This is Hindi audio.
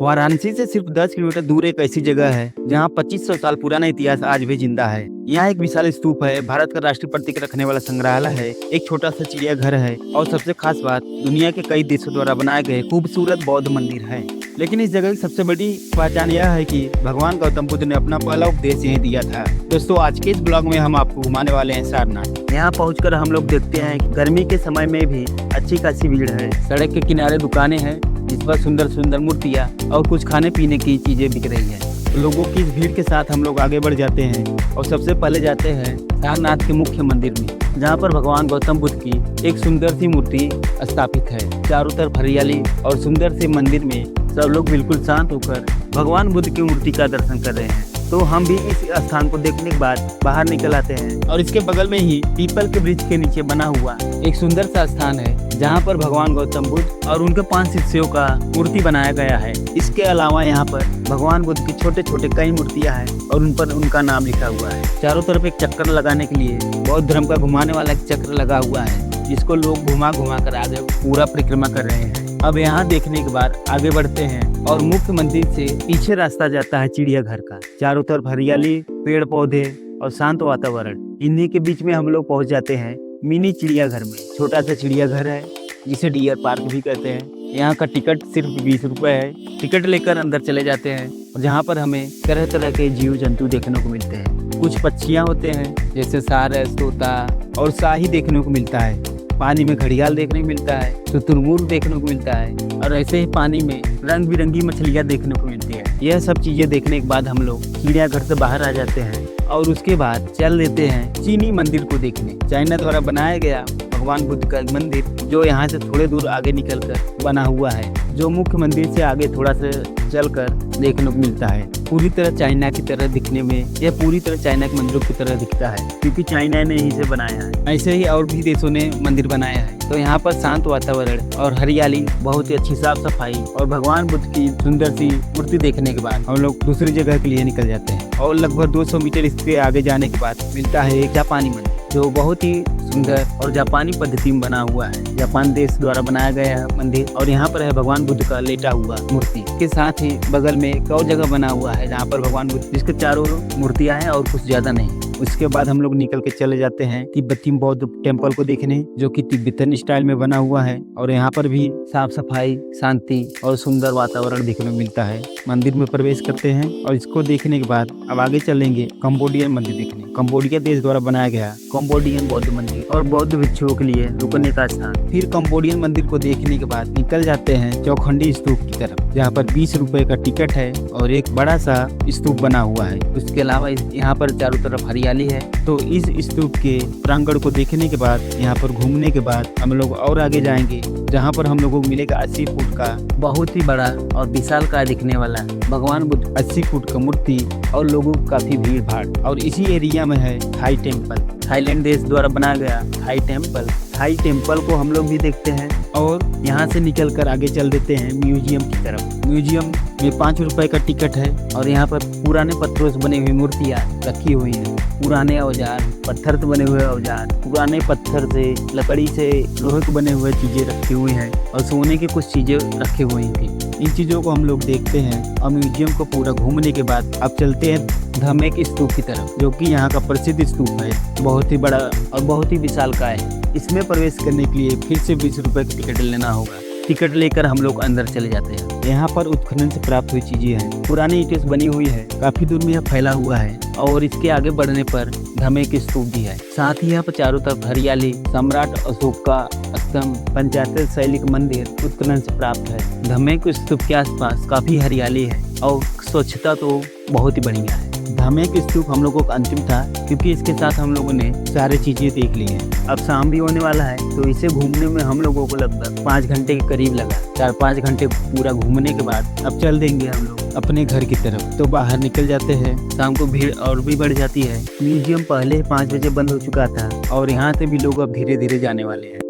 वाराणसी से सिर्फ 10 किलोमीटर दूर एक ऐसी जगह है जहां 2500 साल पुराना इतिहास आज भी जिंदा है। यहाँ एक विशाल स्तूप है, भारत का राष्ट्रीय प्रतीक रखने वाला संग्रहालय है, एक छोटा सा चिड़ियाघर है और सबसे खास बात दुनिया के कई देशों द्वारा बनाए गए खूबसूरत बौद्ध मंदिर है। लेकिन इस जगह की सबसे बड़ी पहचान यह है कि भगवान गौतम बुद्ध ने अपना पहला उपदेश यहीं दिया था। दोस्तों, आज के इस ब्लॉग में हम आपको घुमाने वाले हैं सारनाथ। यहाँ पहुँचकर हम लोग देखते हैं कि गर्मी के समय में भी अच्छी खासी भीड़ है। सड़क के किनारे दुकानें हैं जिस पर सुंदर सुंदर मूर्तियाँ और कुछ खाने पीने की चीजें बिक रही है। लोगों की इस भीड़ के साथ हम लोग आगे बढ़ जाते हैं और सबसे पहले जाते हैं सारनाथ के मुख्य मंदिर में, जहाँ पर भगवान गौतम बुद्ध की एक सुंदर सी मूर्ति स्थापित है। चारों तरफ हरियाली और सुंदर से मंदिर में सब लोग बिल्कुल शांत होकर भगवान बुद्ध की मूर्ति का दर्शन कर रहे हैं। तो हम भी इस स्थान को देखने के बाद बाहर निकल आते हैं और इसके बगल में ही पीपल के वृक्ष के नीचे बना हुआ एक सुंदर सा स्थान है जहाँ पर भगवान गौतम बुद्ध और उनके 5 शिष्यों का मूर्ति बनाया गया है। इसके अलावा यहाँ पर भगवान बुद्ध की छोटे छोटे कई मूर्तियाँ हैं और उन पर उनका नाम लिखा हुआ है। चारों तरफ एक चक्कर लगाने के लिए बौद्ध धर्म का घुमाने वाला एक चक्र लगा हुआ है जिसको लोग घुमा घुमा कर आगे पूरा परिक्रमा कर रहे हैं। अब यहाँ देखने के बाद आगे बढ़ते हैं और मुख्य मंदिर से पीछे रास्ता जाता है चिड़ियाघर का। चारों तरफ हरियाली, पेड़ पौधे और शांत वातावरण। इन्हीं के बीच में हम लोग पहुँच जाते हैं मिनी चिड़ियाघर में। छोटा सा चिड़ियाघर है जिसे डियर पार्क भी कहते हैं। यहाँ का टिकट सिर्फ 20 रुपए है। टिकट लेकर अंदर चले जाते हैं जहाँ पर हमें तरह तरह के जीव जंतु देखने को मिलते हैं। कुछ पक्षियाँ होते हैं जैसे सारस, तोता और शाही देखने को मिलता है। पानी में घड़ियाल देखने को मिलता है, शुतुरमुर्ग देखने को मिलता है और ऐसे ही पानी में रंग बिरंगी मछलियाँ देखने को मिलती है। यह सब चीजें देखने के बाद हम लोग चिड़ियाघर से बाहर आ जाते हैं और उसके बाद चल देते हैं चीनी मंदिर को देखने। चाइना द्वारा बनाया गया भगवान बुद्ध का मंदिर जो यहाँ से थोड़े दूर आगे निकलकर बना हुआ है, जो मुख्य मंदिर से आगे थोड़ा सा चलकर देखने को मिलता है। पूरी तरह चाइना की तरह दिखने में यह पूरी तरह चाइना के मंदिरों की तरह दिखता है क्योंकि चाइना ने ही इसे बनाया है। ऐसे ही और भी देशों ने मंदिर बनाया है। तो यहाँ पर शांत वातावरण और हरियाली, बहुत ही अच्छी साफ सफाई और भगवान बुद्ध की सुंदर सी मूर्ति देखने के बाद हम लोग दूसरी जगह के लिए निकल जाते हैं और लगभग 200 मीटर इसके आगे जाने के बाद मिलता है एक जापानी मंदिर जो बहुत ही सुंदर और जापानी पद्धति में बना हुआ है। जापान देश द्वारा बनाया गया मंदिर और यहाँ पर है भगवान बुद्ध का लेटा हुआ मूर्ति। के साथ ही बगल में एक और जगह बना हुआ है जहाँ पर भगवान बुद्ध जिसके चारों मूर्तियाँ हैं और कुछ ज्यादा नहीं। उसके बाद हम लोग निकल के चले जाते हैं तिब्बती बौद्ध टेम्पल को देखने, जो कि तिब्बतन स्टाइल में बना हुआ है और यहाँ पर भी साफ सफाई, शांति और सुंदर वातावरण देखने को मिलता है। मंदिर में प्रवेश करते हैं और इसको देखने के बाद अब आगे चलेंगे कंबोडियन मंदिर देखने। कंबोडिया देश द्वारा बनाया गया कंबोडियन बौद्ध मंदिर और बौद्ध भिक्षुओं के लिए रुकने का स्थान। फिर कंबोडियन मंदिर को देखने के बाद निकल जाते हैं चौखंडी स्तूप की तरफ, जहाँ पर 20 रुपए का टिकट है और एक बड़ा सा स्तूप बना हुआ है। उसके अलावा यहाँ पर चारों तरफ हरियाली है। तो इस स्तूप के प्रांगण को देखने के बाद, यहाँ पर घूमने के बाद हम लोग और आगे जाएंगे जहाँ पर हम लोगों को मिलेगा 80 फुट का बहुत ही बड़ा और विशालकाय दिखने वाला भगवान बुद्ध 80 फुट का मूर्ति और लोगों की काफी भीड़ भाड़। और इसी एरिया में है थाई टेम्पल, थाईलैंड देश द्वारा बनाया गया थाई टेम्पल। थाई टेम्पल को हम लोग भी देखते हैं और यहाँ से निकलकर आगे चल देते हैं म्यूजियम की तरफ। म्यूजियम में 5 रुपए का टिकट है और यहाँ पर पुराने पत्थरों से बनी हुई मूर्तियाँ रखी हुई हैं। पुराने औजार, पत्थर से बने हुए औजार, पुराने पत्थर से, लकड़ी से, लोहे के बने हुए चीजें रखी हुई हैं और सोने की कुछ चीजें रखी हुई थी। इन चीजों को हम लोग देखते हैं और म्यूजियम को पूरा घूमने के बाद अब चलते हैं धमेक स्तूप की तरफ, जो कि यहाँ का प्रसिद्ध स्तूप है। बहुत ही बड़ा और बहुत ही विशालकाय है। इसमें प्रवेश करने के लिए फिर से 20 रुपए का टिकट लेना होगा। टिकट लेकर हम लोग अंदर चले जाते हैं। यहाँ पर उत्खनन से प्राप्त हुई चीजें हैं, पुरानी ईंटें बनी हुई है, काफी दूर में यह फैला हुआ है और इसके आगे बढ़ने पर धमेक स्तूप भी है। साथ ही यहाँ पर चारों तरफ हरियाली, सम्राट अशोक का स्तंभ, पंचायत शैली का मंदिर उत्खनन से प्राप्त है। धमेक स्तूप के आसपास काफी हरियाली है और स्वच्छता तो बहुत ही बढ़िया है। धमेक स्तूप हम लोगों का अंतिम था क्योंकि इसके साथ हम लोगों ने सारी चीजें देख ली हैं। अब शाम भी होने वाला है तो इसे घूमने में हम लोगों को लगभग 5 घंटे के करीब लगा। 4-5 घंटे पूरा घूमने के बाद अब चल देंगे हम लोग अपने घर की तरफ। तो बाहर निकल जाते हैं। शाम को भीड़ और भी बढ़ जाती है। म्यूजियम पहले 5 बजे बंद हो चुका था और यहाँ से भी लोग अब धीरे धीरे जाने वाले हैं।